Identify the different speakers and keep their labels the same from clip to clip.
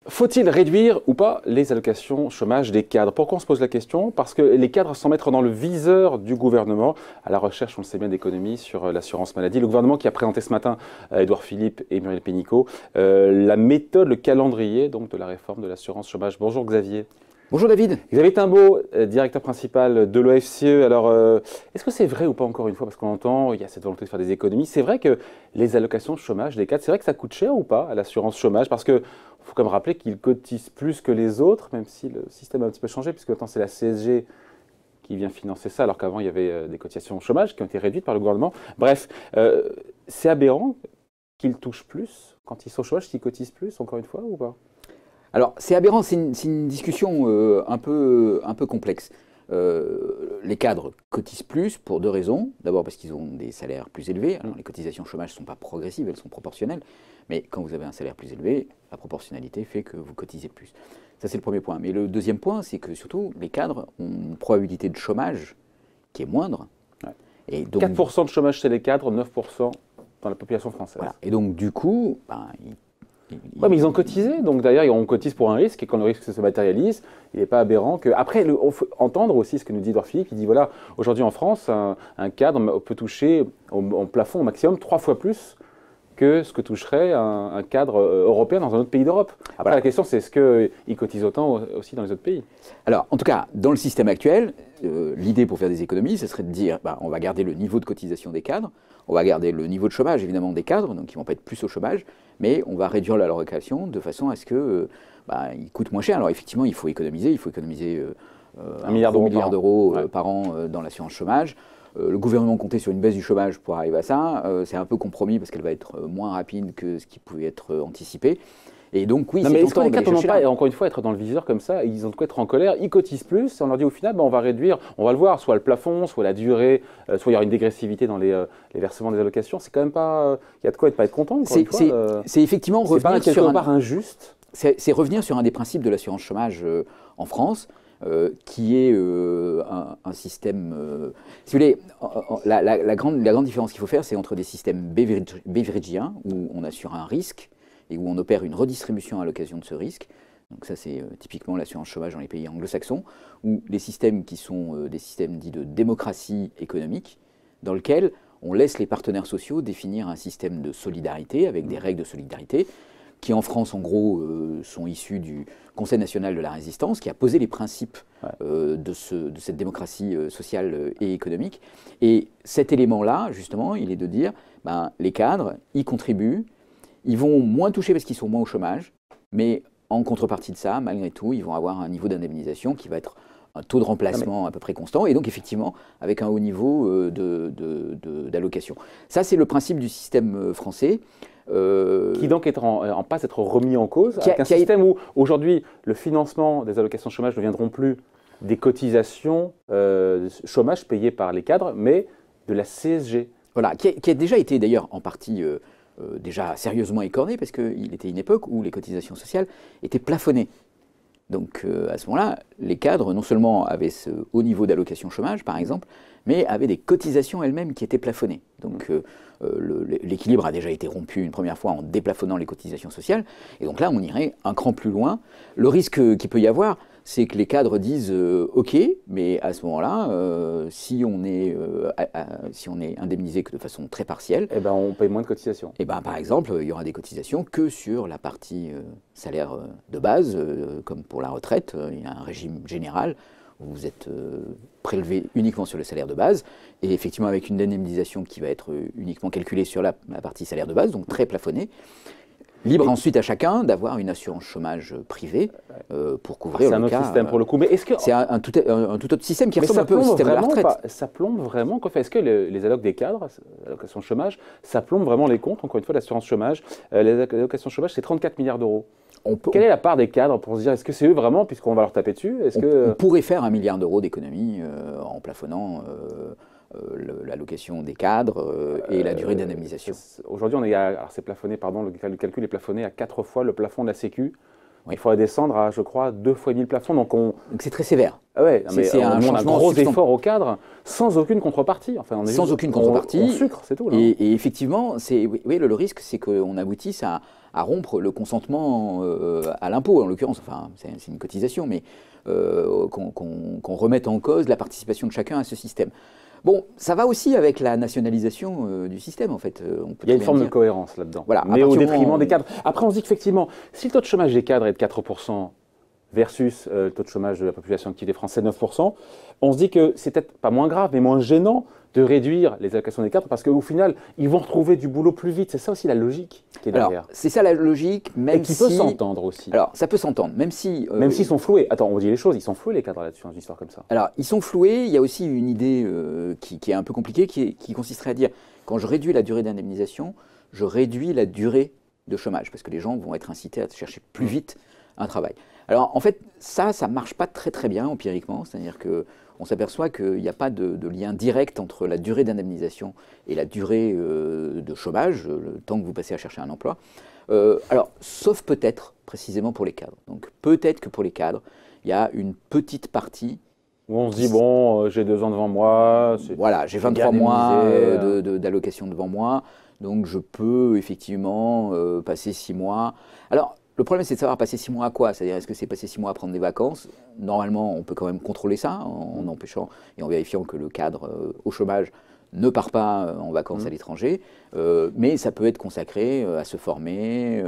Speaker 1: Faut-il réduire ou pas les allocations chômage des cadres? Pourquoi on se pose la question? Parce que les cadres semblent être dans le viseur du gouvernement, à la recherche, on le sait bien, d'économies sur l'assurance maladie. Le gouvernement qui a présenté ce matin, Édouard Philippe et Muriel Pénicaud, la méthode, le calendrier donc, de la réforme de l'assurance chômage. Bonjour Xavier.
Speaker 2: Bonjour David.
Speaker 1: Xavier Timbaud, directeur principal de l'OFCE. Alors, est-ce que c'est vrai ou pas encore une fois? Parce qu'on entend, il y a cette volonté de faire des économies. C'est vrai que les allocations chômage des cadres, c'est vrai que ça coûte cher ou pas à l'assurance chômage? Parce que faut quand même rappeler qu'ils cotisent plus que les autres, même si le système a un petit peu changé, puisque maintenant c'est la CSG qui vient financer ça, alors qu'avant il y avait des cotisations chômage qui ont été réduites par le gouvernement. Bref, c'est aberrant qu'ils touchent plus quand ils sont au chômage, qu'ils cotisent plus, encore une fois, ou pas?
Speaker 2: Alors, c'est aberrant, c'est une discussion un peu complexe. Les cadres cotisent plus pour deux raisons. D'abord parce qu'ils ont des salaires plus élevés. Alors, les cotisations chômage ne sont pas progressives, elles sont proportionnelles. Mais quand vous avez un salaire plus élevé, la proportionnalité fait que vous cotisez plus. Ça, c'est le premier point. Mais le deuxième point, c'est que surtout, les cadres ont une probabilité de chômage qui est moindre.
Speaker 1: Ouais.
Speaker 2: Et donc,
Speaker 1: 4% de chômage chez les cadres, 9% dans la population française.
Speaker 2: Voilà. Et donc, du coup,
Speaker 1: Oui, mais ils ont cotisé, donc d'ailleurs on cotise pour un risque, et quand le risque se matérialise, il n'est pas aberrant que... Après, on faut entendre aussi ce que nous dit Édouard Philippe, il dit voilà, aujourd'hui en France, un cadre peut toucher en plafond au maximum 3 fois plus que ce que toucherait un cadre européen dans un autre pays d'Europe. Après, voilà. La question c'est est-ce qu'ils cotisent autant aussi dans les autres pays?
Speaker 2: Alors, en tout cas, dans le système actuel, l'idée pour faire des économies, ce serait de dire on va garder le niveau de cotisation des cadres, on va garder le niveau de chômage évidemment des cadres, donc ils ne vont pas être plus au chômage, mais on va réduire l'allocation de façon à ce que ils coûtent moins cher. Alors effectivement, il faut économiser
Speaker 1: 1 milliard
Speaker 2: d'euros par an dans l'assurance chômage. Le gouvernement comptait sur une baisse du chômage pour arriver à ça. C'est un peu compromis parce qu'elle va être moins rapide que ce qui pouvait être anticipé. Et donc oui,
Speaker 1: c'est
Speaker 2: tentant
Speaker 1: est-ce que les cadres n'ont pas, encore une fois, être dans le viseur comme ça, ils ont de quoi être en colère, ils cotisent plus, et on leur dit au final, on va réduire, on va le voir, soit le plafond, soit la durée, soit il y aura une dégressivité dans les versements des allocations. C'est quand même pas, il y a de quoi pas être content.
Speaker 2: C'est effectivement revenir
Speaker 1: sur quelque part injuste.
Speaker 2: C'est revenir sur un des principes de l'assurance chômage en France. Qui est un système... si vous voulez, la grande différence qu'il faut faire, c'est entre des systèmes beveridgiens, où on assure un risque et où on opère une redistribution à l'occasion de ce risque. Donc ça, c'est typiquement l'assurance chômage dans les pays anglo-saxons, ou les systèmes qui sont des systèmes dits de démocratie économique, dans lesquels on laisse les partenaires sociaux définir un système de solidarité, avec des règles de solidarité, qui en France, en gros, sont issus du Conseil national de la résistance, qui a posé les principes de cette démocratie sociale et économique. Et cet élément-là, justement, il est de dire, les cadres, ils contribuent, ils vont moins toucher parce qu'ils sont moins au chômage, mais en contrepartie de ça, malgré tout, ils vont avoir un niveau d'indemnisation qui va être un taux de remplacement à peu près constant, et donc effectivement avec un haut niveau d'allocation. Ça, c'est le principe du système français.
Speaker 1: Qui donc est en passe d'être remis en cause, avec un système où aujourd'hui le financement des allocations chômage ne viendront plus des cotisations chômage payées par les cadres, mais de la CSG.
Speaker 2: Voilà, qui a déjà été d'ailleurs en partie déjà sérieusement écorné, parce qu'il était une époque où les cotisations sociales étaient plafonnées. Donc à ce moment-là, les cadres non seulement avaient ce haut niveau d'allocation chômage, par exemple, mais avaient des cotisations elles-mêmes qui étaient plafonnées. Donc l'équilibre a déjà été rompu une première fois en déplafonnant les cotisations sociales. Et donc là, on irait un cran plus loin. Le risque qu'il peut y avoir, c'est que les cadres disent OK, mais à ce moment-là, si on est indemnisé que de façon très partielle,
Speaker 1: on paye moins de cotisations.
Speaker 2: Par exemple, il y aura des cotisations que sur la partie salaire de base, comme pour la retraite, il y a un régime général où vous êtes prélevé uniquement sur le salaire de base, et effectivement avec une indemnisation qui va être uniquement calculée sur la partie salaire de base, donc très plafonnée. Libre ensuite à chacun d'avoir une assurance chômage privée pour couvrir le cas.
Speaker 1: C'est un autre système pour le coup. Mais est-ce que
Speaker 2: c'est un tout autre système qui ressemble un peu au système de la retraite.
Speaker 1: Ça plombe vraiment. Est-ce que les allocs des cadres, l'allocation chômage, ça plombe vraiment les comptes? Encore une fois, l'assurance chômage, les allocations chômage, c'est 34 milliards d'euros. Quelle est la part des cadres pour se dire, est-ce que c'est eux vraiment, puisqu'on va leur taper dessus?
Speaker 2: On pourrait faire 1 milliard d'euros d'économie en plafonnant l'allocation des cadres et la durée d'indemnisation.
Speaker 1: Aujourd'hui, alors c'est plafonné, pardon, le calcul est plafonné à 4 fois le plafond de la Sécu.
Speaker 2: Oui.
Speaker 1: il faudrait descendre à, je crois, 2 fois 1 000 plafonds. Donc
Speaker 2: c'est très sévère.
Speaker 1: ah ouais,
Speaker 2: C'est un
Speaker 1: on a un
Speaker 2: changement
Speaker 1: gros
Speaker 2: substantiel.
Speaker 1: effort au cadre, sans aucune contrepartie. Enfin,
Speaker 2: Sans aucune contrepartie.
Speaker 1: On sucre, c'est tout. Là.
Speaker 2: Et effectivement, oui, le risque, c'est qu'on aboutisse à rompre le consentement à l'impôt, en l'occurrence. Enfin, c'est une cotisation, mais qu'on remette en cause la participation de chacun à ce système. Bon, ça va aussi avec la nationalisation du système, en fait.
Speaker 1: Il y a une forme de cohérence là-dedans,
Speaker 2: voilà,
Speaker 1: mais au détriment des cadres. Après, on se dit qu'effectivement, si le taux de chômage des cadres est de 4% versus le taux de chômage de la population active des Français, 9%, on se dit que c'est peut-être pas moins grave, mais moins gênant de réduire les allocations des cadres parce qu'au final, ils vont retrouver du boulot plus vite. C'est ça aussi la logique qui est derrière.
Speaker 2: C'est ça la logique, même si…
Speaker 1: Et qui peut s'entendre aussi.
Speaker 2: Alors, ça peut s'entendre, même si…
Speaker 1: même s'ils sont floués. Attends, on dit les choses, ils sont floués les cadres là-dessus, dans une histoire comme ça.
Speaker 2: Alors, ils sont floués. Il y a aussi une idée qui est un peu compliquée, qui consisterait à dire, quand je réduis la durée d'indemnisation, je réduis la durée de chômage, parce que les gens vont être incités à chercher plus vite un travail. Alors, en fait, ça ne marche pas très très bien empiriquement, c'est-à-dire qu'on s'aperçoit qu'il n'y a pas de lien direct entre la durée d'indemnisation et la durée de chômage, le temps que vous passez à chercher un emploi. Alors, sauf peut-être, précisément pour les cadres. Donc, peut-être que pour les cadres, il y a une petite partie
Speaker 1: où on se dit, bon, j'ai 2 ans devant moi.
Speaker 2: Voilà, j'ai 23 mois d'allocation devant moi, donc je peux effectivement passer 6 mois. Alors, le problème, c'est de savoir passer 6 mois à quoi? C'est-à-dire, est-ce que c'est passer 6 mois à prendre des vacances? Normalement, on peut quand même contrôler ça en empêchant et en vérifiant que le cadre au chômage ne part pas en vacances à l'étranger, mais ça peut être consacré à se former,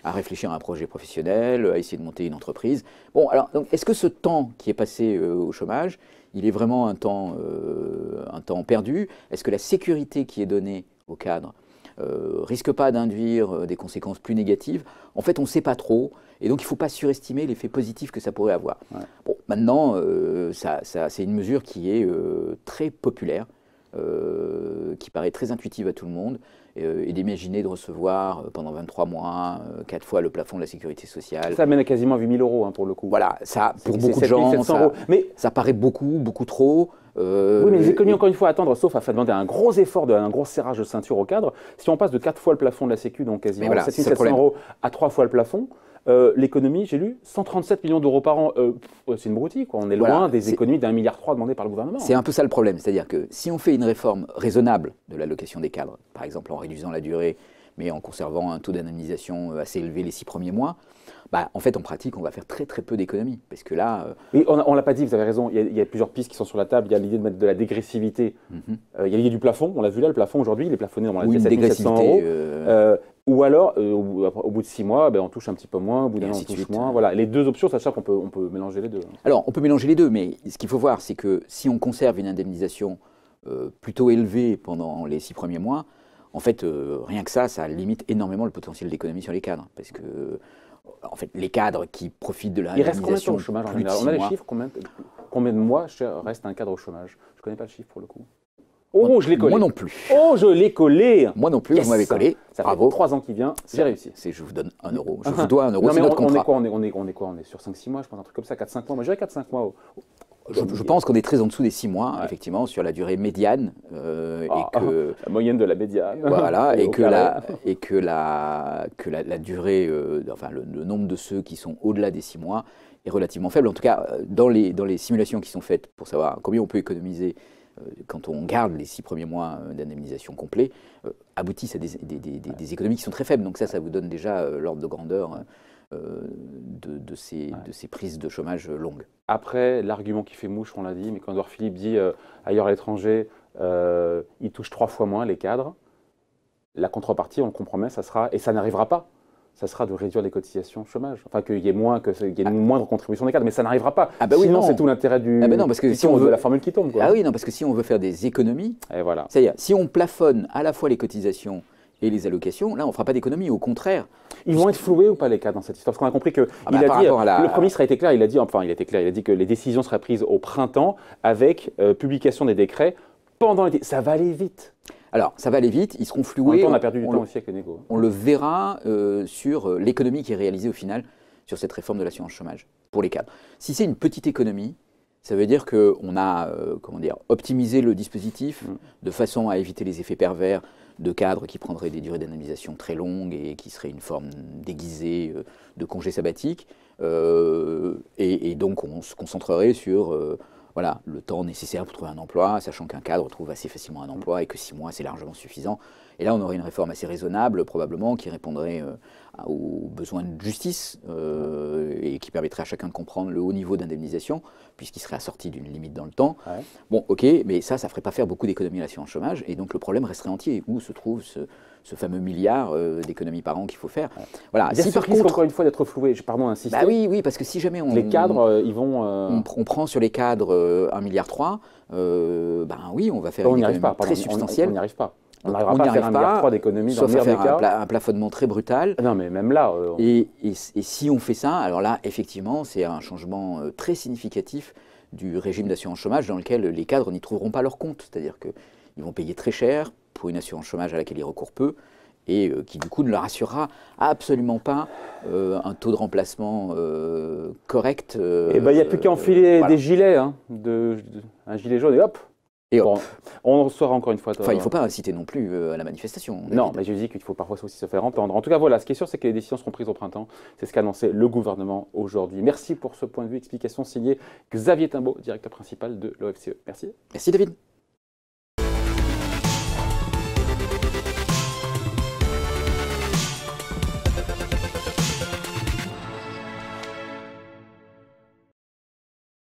Speaker 2: à réfléchir à un projet professionnel, à essayer de monter une entreprise. Bon, alors, est-ce que ce temps qui est passé au chômage, il est vraiment un temps perdu? Est-ce que la sécurité qui est donnée au cadre risque pas d'induire des conséquences plus négatives? En fait, on ne sait pas trop, et donc il ne faut pas surestimer l'effet positif que ça pourrait avoir. Ouais. Bon, maintenant, c'est une mesure qui est très populaire, qui paraît très intuitive à tout le monde, et d'imaginer de recevoir pendant 23 mois 4 fois le plafond de la sécurité sociale.
Speaker 1: Ça amène à quasiment 8 000 euros pour le coup.
Speaker 2: Voilà, ça, pour beaucoup de gens, ça paraît beaucoup trop.
Speaker 1: Oui, mais les économies, encore une fois, à attendre, sauf à faire demander un gros effort, un gros serrage de ceinture au cadre. Si on passe de 4 fois le plafond de la Sécu, donc quasiment 7 700 euros, à 3 fois le plafond, l'économie, j'ai lu, 137 millions d'euros par an. C'est une broutille, quoi. On est loin des économies d'1,3 milliard demandées par le gouvernement.
Speaker 2: C'est un peu ça le problème. C'est-à-dire que si on fait une réforme raisonnable de l'allocation des cadres, par exemple en réduisant la durée, mais en conservant un taux d'indemnisation assez élevé les 6 premiers mois, bah, en fait, en pratique, on va faire très très peu d'économies. Parce que là…
Speaker 1: Oui, on ne l'a pas dit, vous avez raison, il y a plusieurs pistes qui sont sur la table. Il y a l'idée de mettre de la dégressivité. Il y a l'idée du plafond, on l'a vu là, le plafond aujourd'hui, il est plafonné dans la 7 700 euros. Ou alors, au bout de 6 mois, on touche un petit peu moins, au bout d'un an, on touche moins. Voilà. Les deux options, sachant qu'on peut mélanger les deux.
Speaker 2: Alors, on peut mélanger les deux, mais ce qu'il faut voir, c'est que si on conserve une indemnisation plutôt élevée pendant les 6 premiers mois, en fait, rien que ça limite énormément le potentiel d'économie sur les cadres. Parce que, en fait, les cadres qui profitent de la
Speaker 1: indemnisation… Il reste combien de temps au chômage en général? On a les chiffres, combien de mois reste un cadre au chômage? Je ne connais pas le chiffre pour le coup. Oh, je l'ai collé.
Speaker 2: Moi non plus.
Speaker 1: Oh, je l'ai collé.
Speaker 2: Moi non plus, vous m'avez collé.
Speaker 1: Ça fait 3 ans qu'il vient, j'ai réussi.
Speaker 2: Je vous donne 1 euro. Je vous dois 1 euro, c'est notre contrat.
Speaker 1: On est quoi? On est sur 5-6 mois, je pense, un truc comme ça, 4-5 mois. Moi, je dirais 4-5 mois.
Speaker 2: Je pense qu'on est très en dessous des 6 mois, effectivement, sur la durée médiane.
Speaker 1: La moyenne de la médiane.
Speaker 2: Voilà, et que la durée, enfin le nombre de ceux qui sont au-delà des 6 mois est relativement faible. En tout cas, dans les simulations qui sont faites pour savoir combien on peut économiser quand on garde les 6 premiers mois d'indemnisation complet, aboutissent à des économies qui sont très faibles. Donc ça vous donne déjà l'ordre de grandeur de ces prises de chômage longues.
Speaker 1: Après, l'argument qui fait mouche, on l'a dit, mais quand Édouard Philippe dit ailleurs à l'étranger, ils touchent 3 fois moins les cadres, la contrepartie, on le comprend bien, ça sera, et ça n'arrivera pas, ça sera de réduire les cotisations chômage. Enfin, qu'il y ait une moindre contribution des cadres, mais ça n'arrivera pas.
Speaker 2: Ah bah oui,
Speaker 1: sinon, c'est tout l'intérêt de la formule qui tombe. Quoi.
Speaker 2: Ah oui, non, parce que si on veut faire des économies,
Speaker 1: voilà.
Speaker 2: C'est-à-dire, si on plafonne à la fois les cotisations et les allocations, là, on ne fera pas d'économie, au contraire.
Speaker 1: Ils vont être floués ou pas, les cadres, dans cette histoire? Parce qu'on a compris que le Premier ministre a été clair, il a dit que les décisions seraient prises au printemps avec publication des décrets pendant l'été. Ça va aller vite.
Speaker 2: Alors, ça va aller vite, ils seront floués.
Speaker 1: En même temps, on a perdu du temps aussi avec les négos.
Speaker 2: On le verra sur l'économie qui est réalisée au final sur cette réforme de l'assurance chômage pour les cadres. Si c'est une petite économie, Ça veut dire qu'on a comment dire, optimisé le dispositif de façon à éviter les effets pervers de cadres qui prendraient des durées d'indemnisation très longues et qui seraient une forme déguisée de congé sabbatique. Et donc on se concentrerait sur voilà, le temps nécessaire pour trouver un emploi, sachant qu'un cadre trouve assez facilement un emploi et que 6 mois c'est largement suffisant. Et là on aurait une réforme assez raisonnable probablement qui répondrait aux besoins de justice et qui permettrait à chacun de comprendre le haut niveau d'indemnisation puisqu'il serait assorti d'une limite dans le temps. Ouais. Bon, ok, mais ça ne ferait pas faire beaucoup d'économies à l'assurance chômage et donc le problème resterait entier. Où se trouve ce fameux milliard d'économies par an qu'il faut faire. Ouais. Voilà.
Speaker 1: Si par contre, encore une fois d'être floué, pardon d'insister.
Speaker 2: Bah oui, parce que si jamais
Speaker 1: les cadres, ils vont.
Speaker 2: On prend sur les cadres 1,3 milliard, ben oui, on va faire une économie très substantielle.
Speaker 1: On n'y arrive pas. On n'arrivera pas à faire 1,3 milliard d'économies dans le meilleur des cas.
Speaker 2: Un plafonnement très brutal.
Speaker 1: Non, mais même là.
Speaker 2: Et si on fait ça, alors là, effectivement, c'est un changement très significatif du régime d'assurance chômage dans lequel les cadres n'y trouveront pas leur compte. C'est-à-dire qu'ils vont payer très cher pour une assurance chômage à laquelle ils recourent peu et qui du coup ne leur assurera absolument pas un taux de remplacement correct.
Speaker 1: Il n'y a plus qu'à enfiler des gilets, hein, un gilet jaune et hop. Et bon, on saura encore une fois.
Speaker 2: Enfin, il ne faut pas inciter non plus à la manifestation.
Speaker 1: Non, mais je dis qu'il faut parfois aussi se faire entendre. En tout cas, voilà, ce qui est sûr, c'est que les décisions seront prises au printemps. C'est ce qu'a annoncé le gouvernement aujourd'hui. Merci pour ce point de vue, explication signé Xavier Timbaud, directeur principal de l'OFCE. Merci.
Speaker 2: Merci David.